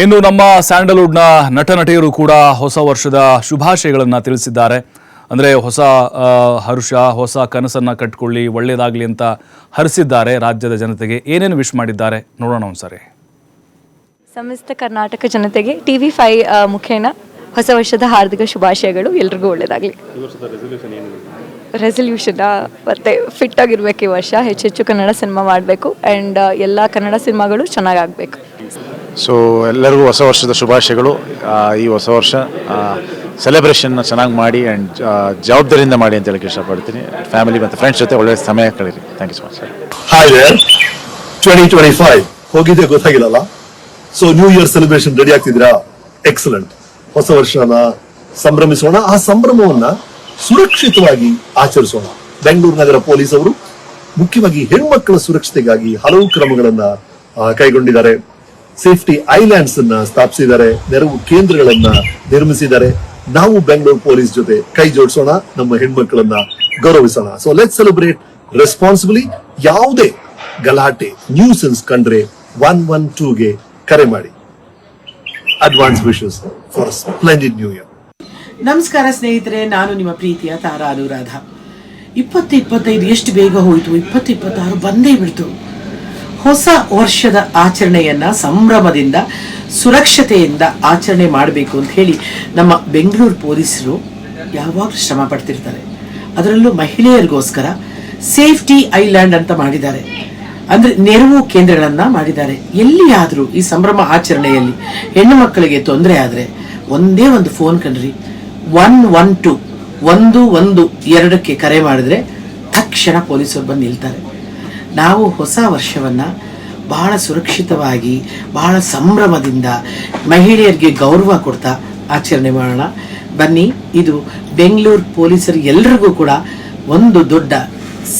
ಇನ್ನು ನಮ್ಮ ಸ್ಯಾಂಡಲ್ವುಡ್ನ ನಟ ನಟಿಯರು ಕೂಡ ಹೊಸ ವರ್ಷದ ಶುಭಾಶಯಗಳನ್ನು ತಿಳಿಸಿದ್ದಾರೆ. ಅಂದರೆ ಹೊಸ ಹರ್ಷ, ಹೊಸ ಕನಸನ್ನು ಕಟ್ಟಿಕೊಳ್ಳಿ, ಒಳ್ಳೆಯದಾಗಲಿ ಅಂತ ಹರಿಸಿದ್ದಾರೆ. ರಾಜ್ಯದ ಜನತೆಗೆ ಏನೇನು ವಿಶ್ ಮಾಡಿದ್ದಾರೆ ನೋಡೋಣ ಒಂದ್ಸರಿ. ಸಮಸ್ತ ಕರ್ನಾಟಕ ಜನತೆಗೆ TV5 ಮುಖೇನ ಹೊಸ ವರ್ಷದ ಹಾರ್ದಿಕ ಶುಭಾಶಯಗಳು. ಎಲ್ರಿಗೂ ಒಳ್ಳೆಯದಾಗಲಿ. ರೆಸಲ್ಯೂಷನ್ ಮತ್ತೆ ಫಿಟ್ ಆಗಿರ್ಬೇಕು. ಈ ವರ್ಷ ಹೆಚ್ಚೆಚ್ಚು ಕನ್ನಡ ಸಿನಿಮಾ ಮಾಡಬೇಕು ಆ್ಯಂಡ್ ಎಲ್ಲ ಕನ್ನಡ ಸಿನಿಮಾಗಳು ಚೆನ್ನಾಗಾಗಬೇಕು. ಸೊ ಎಲ್ಲರಿಗೂ ಹೊಸ ವರ್ಷದ ಶುಭಾಶಯಗಳು. ಈ ಹೊಸ ವರ್ಷ ಸೆಲೆಬ್ರೇಷನ್ನ ಚೆನ್ನಾಗಿ ಮಾಡಿ ಆ್ಯಂಡ್ ಜವಾಬ್ದಾರಿಯಿಂದ ಮಾಡಿ ಅಂತ ಹೇಳಕ್ಕೆ ಇಷ್ಟಪಡ್ತೀನಿ. ಫ್ಯಾಮಿಲಿ ಮತ್ತು ಫ್ರೆಂಡ್ಸ್ ಜೊತೆ ಒಳ್ಳೆಯ ಸಮಯ ಕಳೀರಿ. Thank you so much. Hi there, 2025 ಹೋಗಿದೆ ಗೊತ್ತಾಗಿಲ್ಲಲ್ಲ. So new year celebration ready ಆಗ್ತಿದ್ದೀರಾ? ಎಕ್ಸಲೆಂಟ್. ಹೊಸ ವರ್ಷನ ಸಂಭ್ರಮಿಸೋಣ. ಆ ಸಂಭ್ರಮವನ್ನ ಸುರಕ್ಷಿತವಾಗಿ ಆಚರಿಸೋಣ. ಬೆಂಗಳೂರು ನಗರ ಪೊಲೀಸ್ ಅವರು ಮುಖ್ಯವಾಗಿ ಹೆಣ್ಮಕ್ಕಳ ಸುರಕ್ಷತೆಗಾಗಿ ಹಲವು ಕ್ರಮಗಳನ್ನ ಕೈಗೊಂಡಿದ್ದಾರೆ. ಸೇಫ್ಟಿ ಐಲ್ಯಾಂಡ್ಸ್ ಅನ್ನ ಸ್ಥಾಪಿಸಿದ್ದಾರೆ, ನೆರವು ಕೇಂದ್ರಗಳನ್ನ ನಿರ್ಮಿಸಿದ್ದಾರೆ. ನಾವು ಬೆಂಗಳೂರು ಪೊಲೀಸ್ ಜೊತೆ ಕೈ ಜೋಡಿಸೋಣ, ನಮ್ಮ ಹೆಣ್ಮಕ್ಕಳನ್ನ ಗೌರವಿಸೋಣ. So let celebrate responsibly. ಯಾವುದೇ ಗಲಾಟೆ, ನ್ಯೂಸೆನ್ಸ್ ಕಂಡ್ರೆ 112ಗೆ ಕರೆ ಮಾಡಿ. Advance wishes for splendid new year. ನಮಸ್ಕಾರ ಸ್ನೇಹಿತರೆ, ನಾನು ನಿಮ್ಮ ಪ್ರೀತಿಯ ತಾರಾ ಅನುರಾಧ. 2025 ಎಷ್ಟು ಬೇಗ ಹೋಯಿತು, 2026 ಬಂದೇ ಬಿಡ್ತು. ಹೊಸ ವರ್ಷದ ಆಚರಣೆಯನ್ನ ಸಂಭ್ರಮದಿಂದ ಸುರಕ್ಷತೆಯಿಂದ ಆಚರಣೆ ಮಾಡಬೇಕು ಅಂತ ಹೇಳಿ ನಮ್ಮ ಬೆಂಗಳೂರು ಪೊಲೀಸರು ಯಾವಾಗಲೂ ಶ್ರಮ ಪಡ್ತಿರ್ತಾರೆ. ಅದರಲ್ಲೂ ಮಹಿಳೆಯರಿಗೋಸ್ಕರ ಸೇಫ್ಟಿ ಐಲ್ಯಾಂಡ್ ಅಂತ ಮಾಡಿದ್ದಾರೆ. ಅಂದ್ರೆ ನೆರವು ಕೇಂದ್ರಗಳನ್ನ ಮಾಡಿದ್ದಾರೆ. ಎಲ್ಲಿಯಾದರೂ ಈ ಸಂಭ್ರಮ ಆಚರಣೆಯಲ್ಲಿ ಹೆಣ್ಣು ಮಕ್ಕಳಿಗೆ ತೊಂದರೆ ಆದ್ರೆ ಒಂದೇ ಒಂದು ಫೋನ್ ಕಣ್ರಿ, 112 ಕರೆ ಮಾಡಿದ್ರೆ ತಕ್ಷಣ ಪೊಲೀಸರು ಬಂದು ನಿಲ್ತಾರೆ. ನಾವು ಹೊಸ ವರ್ಷವನ್ನ ಬಹಳ ಸುರಕ್ಷಿತವಾಗಿ, ಬಹಳ ಸಂಭ್ರಮದಿಂದ, ಮಹಿಳೆಯರಿಗೆ ಗೌರವ ಕೊಡ್ತಾ ಆಚರಣೆ ಮಾಡೋಣ ಬನ್ನಿ. ಇದು ಬೆಂಗಳೂರು ಪೊಲೀಸರು ಎಲ್ಲರಿಗೂ ಕೂಡ ಒಂದು ದೊಡ್ಡ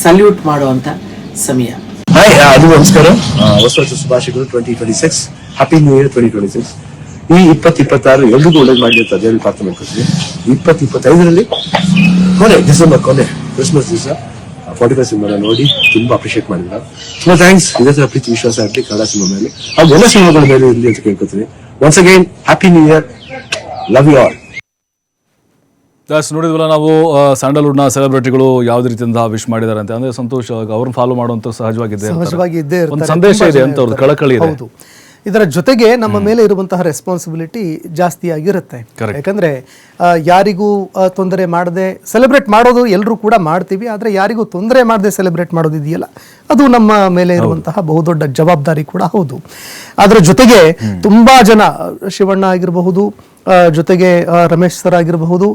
ಸಲ್ಯೂಟ್ ಮಾಡುವಂತ ಸಮಯ. ಹಾಯ್, ಅದು ನಮಸ್ಕಾರ. ಹೊಸ ವರ್ಷ ಶುಭಾಶಯಗಳು. 2026 ಹ್ಯಾಪಿ ನ್ಯೂ ಇಯರ್ 2026. ಈ 2026 ಎಲ್ರಿಗೂ ಒಳ್ಳೇದು ಮಾಡಲಿ ಅಂತ ದೇವರಿಗೆ ಪ್ರಾರ್ಥನೆ ಮಾಡ್ಕೊಳ್ತೀವಿ. 2025ರಲ್ಲಿ ಡಿಸೆಂಬರ್ ಕೊನೆ ಕ್ರಿಸ್ಮಸ್ ದಿವಸ 45 ಸಿನಿಮಾ ನೋಡಿ ತುಂಬಾ ಅಪ್ರಿಶಿಯೇಟ್ ಮಾಡಿದ್ದಾರೆ. ತುಂಬಾ ಥ್ಯಾಂಕ್ಸ್. ಇದೇ ತರ ಪ್ರೀತಿ ವಿಶ್ವಾಸ ಆಗಲಿ ಕನ್ನಡ ಸಿನಿಮಾ ಮೇಲೆ, ಹಾಗೂ ಎಲ್ಲ ಸಿನಿಮಾಗಳ ಮೇಲೆ ಇರಲಿ ಅಂತ ಕೇಳ್ಕೊತೀನಿ. Once again happy new year, love you all. ನೋಡಿದ್ವಲ್ಲ ನಾವು ಸ್ಯಾಂಡಲ್ವುಡ್ನ ಸೆಲೆಬ್ರಿಟಿಗಳು ಯಾವುದೇ ರೀತಿಯಿಂದ ವಿಶ್ ಮಾಡಿದ್ದಾರೆ ಅಂತ. ಅಂದ್ರೆ ಸಂತೋಷ, ಅವ್ರನ್ನ ಫಾಲೋ ಮಾಡುವಂತ ಸಹಜವಾಗಿದ್ದೇ ಒಂದು ಸಂದೇಶ ಇದೆ ಅಂತ, ಅವ್ರದ್ದು ಕಳಕಳಿ ಇದೆ. ಇದರ ಜೊತೆಗೆ ನಮ್ಮ ಮೇಲೆ ಇರುವಂತಹ ರೆಸ್ಪಾನ್ಸಿಬಿಲಿಟಿ ಜಾಸ್ತಿ ಆಗಿರುತ್ತೆ. ಯಾಕಂದ್ರೆ ಯಾರಿಗೂ ತೊಂದರೆ ಮಾಡದೆ ಸೆಲೆಬ್ರೇಟ್ ಮಾಡೋದು ಎಲ್ಲರೂ ಕೂಡ ಮಾಡ್ತೀವಿ, ಆದರೆ ಯಾರಿಗೂ ತೊಂದರೆ ಮಾಡದೆ ಸೆಲೆಬ್ರೇಟ್ ಮಾಡೋದಿದೆಯಲ್ಲ, ಅದು ನಮ್ಮ ಮೇಲೆ ಇರುವಂತಹ ಬಹುದೊಡ್ಡ ಜವಾಬ್ದಾರಿ ಕೂಡ ಹೌದು. ಅದರ ಜೊತೆಗೆ ತುಂಬಾ ಜನ, ಶಿವಣ್ಣ ಆಗಿರಬಹುದು, ಜೊತೆಗೆ ರಮೇಶ್ ಸರ್ ಆಗಿರಬಹುದು,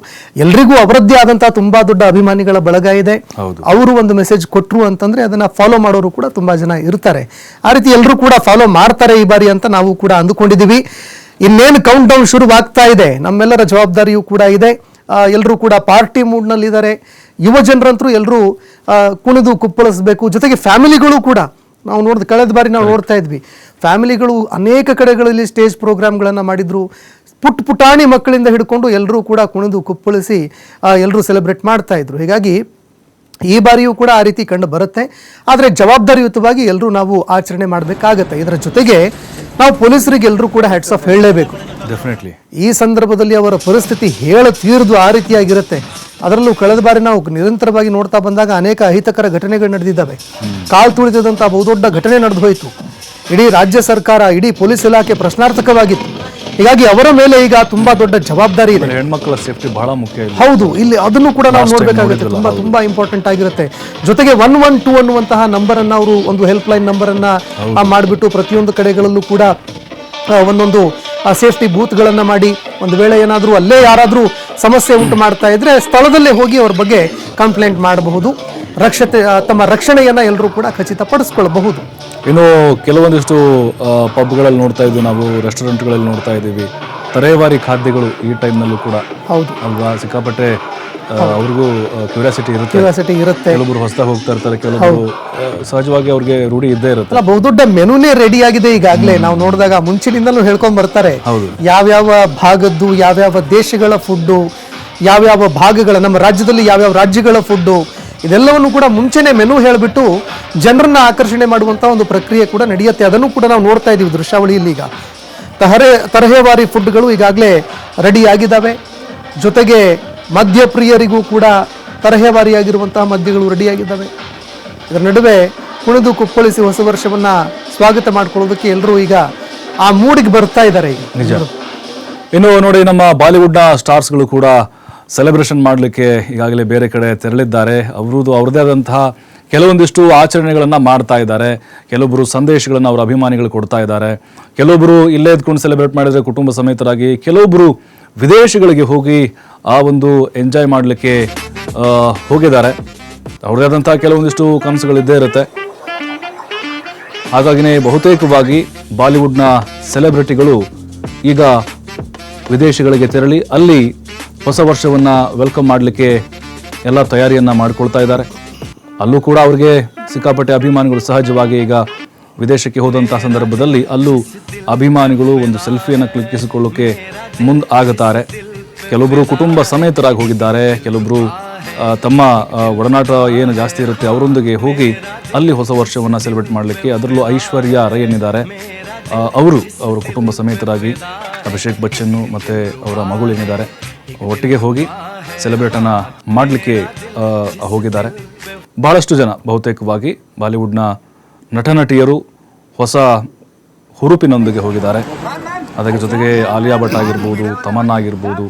ಎಲ್ರಿಗೂ ಅವರದ್ದೇ ಆದಂತಹ ತುಂಬಾ ದೊಡ್ಡ ಅಭಿಮಾನಿಗಳ ಬಳಗ ಇದೆ. ಅವರು ಒಂದು ಮೆಸೇಜ್ ಕೊಟ್ರು ಅಂತಂದ್ರೆ ಅದನ್ನ ಫಾಲೋ ಮಾಡೋರು ಕೂಡ ತುಂಬಾ ಜನ ಇರ್ತಾರೆ. ಆ ರೀತಿ ಎಲ್ಲರೂ ಕೂಡ ಫಾಲೋ ಮಾಡ್ತಾರೆ ಈ ಬಾರಿ ಅಂತ ನಾವು ಕೂಡ ಅಂದುಕೊಂಡಿದ್ದೀವಿ. ಇನ್ನೇನು ಕೌಂಟ್ ಡೌನ್ ಶುರುವಾಗ್ತಾ ಇದೆ, ನಮ್ಮೆಲ್ಲರ ಜವಾಬ್ದಾರಿಯೂ ಕೂಡ ಇದೆ. ಎಲ್ಲರೂ ಕೂಡ ಪಾರ್ಟಿ ಮೂಡ್ ನಲ್ಲಿ ಇದ್ದಾರೆ. ಯುವ ಜನರಂತರೂ ಎಲ್ಲರೂ ಕುಣಿದು ಕುಪ್ಪಳಿಸಬೇಕು. ಜೊತೆಗೆ ಫ್ಯಾಮಿಲಿಗಳು ಕೂಡ, ನಾವು ಕಳೆದ ಬಾರಿ ನಾವು ನೋಡ್ತಾ ಇದ್ವಿ, ಫ್ಯಾಮಿಲಿಗಳು ಅನೇಕ ಕಡೆಗಳಲ್ಲಿ ಸ್ಟೇಜ್ ಪ್ರೋಗ್ರಾಮ್ಗಳನ್ನು ಮಾಡಿದ್ರು. ಪುಟಾಣಿ ಮಕ್ಕಳಿಂದ ಹಿಡ್ಕೊಂಡು ಎಲ್ಲರೂ ಕೂಡ ಕುಣಿದು ಕುಪ್ಪಳಿಸಿ ಎಲ್ಲರೂ ಸೆಲೆಬ್ರೇಟ್ ಮಾಡ್ತಾ ಇದ್ರು. ಹೀಗಾಗಿ ಈ ಬಾರಿಯೂ ಕೂಡ ಆ ರೀತಿ ಕಂಡು ಬರುತ್ತೆ. ಆದರೆ ಜವಾಬ್ದಾರಿಯುತವಾಗಿ ಎಲ್ಲರೂ ನಾವು ಆಚರಣೆ ಮಾಡಬೇಕಾಗತ್ತೆ. ಇದರ ಜೊತೆಗೆ ನಾವು ಪೊಲೀಸರಿಗೆ ಎಲ್ಲರೂ ಕೂಡ ಹ್ಯಾಟ್ಸ್ ಆಫ್ ಹೇಳಲೇಬೇಕು. ಡೆಫಿನೆಟ್ಲಿ ಈ ಸಂದರ್ಭದಲ್ಲಿ ಅವರ ಪರಿಸ್ಥಿತಿ ತೀರ್ದು ಆ ರೀತಿಯಾಗಿರುತ್ತೆ. ಅದರಲ್ಲೂ ಕಳೆದ ಬಾರಿ ನಾವು ನಿರಂತರವಾಗಿ ನೋಡ್ತಾ ಬಂದಾಗ ಅನೇಕ ಅಹಿತಕರ ಘಟನೆಗಳು ನಡೆದಿದ್ದಾವೆ. ಕಾಲ್ ತುಳಿದಂತಹ ಬಹುದೊಡ್ಡ ಘಟನೆ ನಡೆದು ಹೋಯಿತು. ಇಡೀ ರಾಜ್ಯ ಸರ್ಕಾರ, ಇಡೀ ಪೊಲೀಸ್ ಇಲಾಖೆ ಪ್ರಶ್ನಾರ್ಥಕವಾಗಿತ್ತು. ಹೀಗಾಗಿ ಅವರ ಮೇಲೆ ಈಗ ತುಂಬಾ ದೊಡ್ಡ ಜವಾಬ್ದಾರಿ ಇದೆ. ಹೆಣ್ಮಕ್ಳ ಸೇಫ್ಟಿ ಬಹಳ ಮುಖ್ಯ. ಹೌದು, ಇಲ್ಲಿ ಅದನ್ನು ಕೂಡ ನಾವು ನೋಡ್ಬೇಕಾಗುತ್ತೆ. ತುಂಬಾ ಇಂಪಾರ್ಟೆಂಟ್ ಆಗಿರುತ್ತೆ. ಜೊತೆಗೆ 112 ಅನ್ನುವಂತಹ ನಂಬರ್ ಅನ್ನ ಅವರು ಒಂದು ಹೆಲ್ಪ್ ಲೈನ್ ನಂಬರ್ ಅನ್ನ ಮಾಡಿಬಿಟ್ಟು ಪ್ರತಿಯೊಂದು ಕಡೆಗಳಲ್ಲೂ ಕೂಡ ಒಂದೊಂದು ಸೇಫ್ಟಿ ಬೂತ್ಗಳನ್ನ ಮಾಡಿ, ಒಂದು ವೇಳೆ ಏನಾದರೂ ಅಲ್ಲೇ ಯಾರಾದರೂ ಸಮಸ್ಯೆ ಉಂಟು ಮಾಡ್ತಾ ಇದ್ರೆ ಸ್ಥಳದಲ್ಲೇ ಹೋಗಿ ಅವ್ರ ಬಗ್ಗೆ ಕಂಪ್ಲೇಂಟ್ ಮಾಡಬಹುದು. ತಮ್ಮ ರಕ್ಷಣೆಯನ್ನ ಎಲ್ಲರೂ ಕೂಡ ಖಚಿತಪಡಿಸ್ಕೊಳ್ಬಹುದು. ಇನ್ನು ಕೆಲವೊಂದಿಷ್ಟು ಪಬ್ಗಳಲ್ಲಿ ನೋಡ್ತಾ ಇದ್ವಿ ನಾವು, ರೆಸ್ಟೋರೆಂಟ್ಗಳಲ್ಲಿ ನೋಡ್ತಾ ಇದ್ದೀವಿ, ತರೇವಾರಿ ಖಾದ್ಯಗಳು ಈ ಟೈಮ್ನಲ್ಲೂ ಕೂಡ. ಹೌದು ಅಲ್ವಾ, ಸಿಕ್ಕಾಪಟ್ಟೆ ಅವ್ರಿಗೂ ಕ್ಯೂರಿಯಾಸಿಟಿ ಇರುತ್ತೆ. ಕೆಲವರು ಹೊಸದಾಗಿ ಹೋಗ್ತಾ ಇರ್ತಾರೆ, ಕೆಲವರು ಸಹಜವಾಗಿ ಅವ್ರಿಗೆ ರೂಢಿ ಇದ್ದೇ ಇರುತ್ತೆ. ಬಹುದೊಡ್ಡ ಮೆನುನೇ ರೆಡಿ ಆಗಿದೆ ಈಗಾಗಲೇ. ನಾವು ನೋಡಿದಾಗ ಮುಂಚಿನಿಂದಲೂ ಹೇಳ್ಕೊಂಡ್ ಬರ್ತಾರೆ ಯಾವ್ಯಾವ ಭಾಗದ್ದು, ಯಾವ್ಯಾವ ದೇಶಗಳ ಫುಡ್ಡು, ಯಾವ್ಯಾವ ಭಾಗಗಳ, ನಮ್ಮ ರಾಜ್ಯದಲ್ಲಿ ಯಾವ್ಯಾವ ರಾಜ್ಯಗಳ ಫುಡ್ಡು, ಇದೆಲ್ಲವನ್ನು ಕೂಡ ಮುಂಚೆನೆ ಮೆನು ಹೇಳಿಬಿಟ್ಟು ಜನರನ್ನ ಆಕರ್ಷಣೆ ಮಾಡುವಂತಹ ಒಂದು ಪ್ರಕ್ರಿಯೆ ಕೂಡ ನಡೆಯುತ್ತೆ. ಅದನ್ನು ಕೂಡ ನಾವು ನೋಡ್ತಾ ಇದೀವಿ ದೃಶ್ಯಾವಳಿಯಲ್ಲಿ. ಈಗ ತರಹೇವಾರಿ ಫುಡ್ಗಳು ಈಗಾಗಲೇ ರೆಡಿ ಆಗಿದ್ದಾವೆ. ಜೊತೆಗೆ ಮದ್ಯಪ್ರಿಯರಿಗೂ ಕೂಡ ತರಹೇವಾರಿಯಾಗಿರುವಂತಹ ಮದ್ಯಗಳು ರೆಡಿಯಾಗಿದ್ದಾವೆ. ಇದರ ನಡುವೆ ಕುಣಿದು ಕುಪ್ಪಳಿಸಿ ಹೊಸ ವರ್ಷವನ್ನ ಸ್ವಾಗತ ಮಾಡ್ಕೊಳ್ಳೋದಕ್ಕೆ ಎಲ್ಲರೂ ಈಗ ಆ ಮೂಡಿಗೆ ಬರ್ತಾ ಇದ್ದಾರೆ ಈಗ. ನಿಜ. ಇನ್ನು ನೋಡಿ, ನಮ್ಮ ಬಾಲಿವುಡ್ನ ಸ್ಟಾರ್ಸ್ಗಳು ಕೂಡ ಸೆಲೆಬ್ರೇಷನ್ ಮಾಡಲಿಕ್ಕೆ ಈಗಾಗಲೇ ಬೇರೆ ಕಡೆ ತೆರಳಿದ್ದಾರೆ. ಅವ್ರದ್ದೇ ಆದಂತಹ ಕೆಲವೊಂದಿಷ್ಟು ಆಚರಣೆಗಳನ್ನು ಮಾಡ್ತಾ ಇದ್ದಾರೆ. ಕೆಲವೊಬ್ಬರು ಸಂದೇಶಗಳನ್ನು ಅವರ ಅಭಿಮಾನಿಗಳು ಕೊಡ್ತಾ ಇದ್ದಾರೆ. ಕೆಲವೊಬ್ಬರು ಇಲ್ಲೇ ಇದ್ಕೊಂಡು ಸೆಲೆಬ್ರೇಟ್ ಮಾಡಿದರೆ ಕುಟುಂಬ ಸಮೇತರಾಗಿ, ಕೆಲವೊಬ್ಬರು ವಿದೇಶಗಳಿಗೆ ಹೋಗಿ ಆ ಒಂದು ಎಂಜಾಯ್ ಮಾಡಲಿಕ್ಕೆ ಹೋಗಿದ್ದಾರೆ. ಅವ್ರದ್ದೇ ಆದಂತಹ ಕೆಲವೊಂದಿಷ್ಟು ಕನಸುಗಳಿದ್ದೇ ಇರುತ್ತೆ. ಹಾಗಾಗಿನೇ ಬಹುತೇಕವಾಗಿ ಬಾಲಿವುಡ್ನ ಸೆಲೆಬ್ರಿಟಿಗಳು ಈಗ ವಿದೇಶಗಳಿಗೆ ತೆರಳಿ ಅಲ್ಲಿ ಹೊಸ ವರ್ಷವನ್ನು ವೆಲ್ಕಮ್ ಮಾಡಲಿಕ್ಕೆ ಎಲ್ಲ ತಯಾರಿಯನ್ನು ಮಾಡಿಕೊಳ್ತಾ ಇದ್ದಾರೆ. ಅಲ್ಲೂ ಕೂಡ ಅವ್ರಿಗೆ ಸಿಕ್ಕಾಪಟ್ಟೆ ಅಭಿಮಾನಿಗಳು ಸಹಜವಾಗಿ ಈಗ ವಿದೇಶಕ್ಕೆ ಹೋದಂಥ ಸಂದರ್ಭದಲ್ಲಿ ಅಲ್ಲೂ ಅಭಿಮಾನಿಗಳು ಒಂದು ಸೆಲ್ಫಿಯನ್ನು ಕ್ಲಿಕ್ಕಿಸಿಕೊಳ್ಳೋಕೆ ಮುಂದಾಗುತ್ತಾರೆ. ಕೆಲವೊಬ್ಬರು ಕುಟುಂಬ ಸಮೇತರಾಗಿ ಹೋಗಿದ್ದಾರೆ. ಕೆಲವೊಬ್ಬರು ತಮ್ಮ ಒಡನಾಟ ಏನು ಜಾಸ್ತಿ ಇರುತ್ತೆ ಅವರೊಂದಿಗೆ ಹೋಗಿ ಅಲ್ಲಿ ಹೊಸ ವರ್ಷವನ್ನು ಸೆಲೆಬ್ರೇಟ್ ಮಾಡಲಿಕ್ಕೆ, ಅದರಲ್ಲೂ ಐಶ್ವರ್ಯ ರೈ ಏನಿದ್ದಾರೆ ಅವರ ಕುಟುಂಬ ಸಮೇತರಾಗಿ ಅಭಿಷೇಕ್ ಬಚ್ಚನ್ನು ಮತ್ತು ಅವರ ಮಗಳು ಏನಿದ್ದಾರೆ ಒಟ್ಟಿಗೆ ಹೋಗಿ ಸೆಲೆಬ್ರೇಟನ್ನು ಮಾಡಲಿಕ್ಕೆ ಹೋಗಿದ್ದಾರೆ. ಬಹಳಷ್ಟು ಜನ ಬಹುತೇಕವಾಗಿ ಬಾಲಿವುಡ್ನ ನಟ ನಟಿಯರು ಹೊಸ ಹುರುಪಿನೊಂದಿಗೆ ಹೋಗಿದ್ದಾರೆ. ಅದರ ಜೊತೆಗೆ ಆಲಿಯಾ ಭಟ್ ಆಗಿರ್ಬೋದು, ತಮನ್ನಾ ಆಗಿರ್ಬೋದು,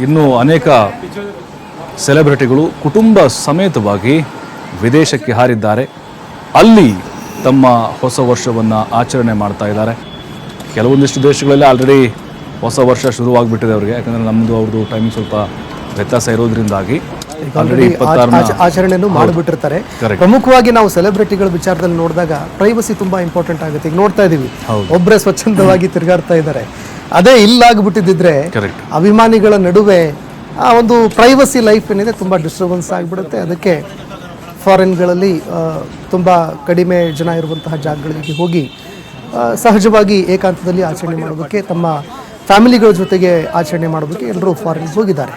ಇನ್ನೂ ಅನೇಕ ಸೆಲೆಬ್ರಿಟಿಗಳು ಕುಟುಂಬ ಸಮೇತವಾಗಿ ವಿದೇಶಕ್ಕೆ ಹಾರಿದ್ದಾರೆ. ಅಲ್ಲಿ ತಮ್ಮ ಹೊಸ ವರ್ಷವನ್ನು ಆಚರಣೆ ಮಾಡ್ತಾ ಇದ್ದಾರೆ. ಕೆಲವೊಂದಿಷ್ಟು ದೇಶಗಳಲ್ಲಿ ಆಲ್ರೆಡಿ ಹೊಸ ವರ್ಷ ಶುರುವಾಗ್ಬಿಟ್ಟಿದೆ ಅವರಿಗೆ. ಯಾಕಂದರೆ ನಮ್ಮದು ಅವ್ರದ್ದು ಟೈಮಿಂಗ್ ಸ್ವಲ್ಪ ವ್ಯತ್ಯಾಸ ಇರೋದ್ರಿಂದಾಗಿ ಆಲ್ರೆಡಿ ಆಚರಣೆಯನ್ನು ಮಾಡಿಬಿಟ್ಟಿರ್ತಾರೆ. ಪ್ರಮುಖವಾಗಿ ನಾವು ಸೆಲೆಬ್ರಿಟಿಗಳ ವಿಚಾರದಲ್ಲಿ ನೋಡಿದಾಗ ಪ್ರೈವಸಿ ತುಂಬಾ ಇಂಪಾರ್ಟೆಂಟ್ ಆಗುತ್ತೆ. ಈಗ ನೋಡ್ತಾ ಇದೀವಿ, ಒಬ್ಬರೇ ಸ್ವಚ್ಛಂದವಾಗಿ ತಿರುಗಾಡ್ತಾ ಇದ್ದಾರೆ. ಅದೇ ಇಲ್ಲಾಗ್ಬಿಟ್ಟಿದ್ರೆ ಅಭಿಮಾನಿಗಳ ನಡುವೆ ಆ ಒಂದು ಪ್ರೈವಸಿ ಲೈಫ್ ಏನಿದೆ ತುಂಬ ಡಿಸ್ಟರ್ಬೆನ್ಸ್ ಆಗಿಬಿಡುತ್ತೆ. ಅದಕ್ಕೆ ಫಾರಿನ್ಗಳಲ್ಲಿ ತುಂಬ ಕಡಿಮೆ ಜನ ಇರುವಂತಹ ಜಾಗಗಳಿಗೆ ಹೋಗಿ ಸಹಜವಾಗಿ ಏಕಾಂತದಲ್ಲಿ ಆಚರಣೆ ಮಾಡೋದಕ್ಕೆ, ತಮ್ಮ ಫ್ಯಾಮಿಲಿಗಳ ಜೊತೆಗೆ ಆಚರಣೆ ಮಾಡೋದಕ್ಕೆ ಎಲ್ಲರೂ ಫಾರಿನ್ ಹೋಗಿದ್ದಾರೆ.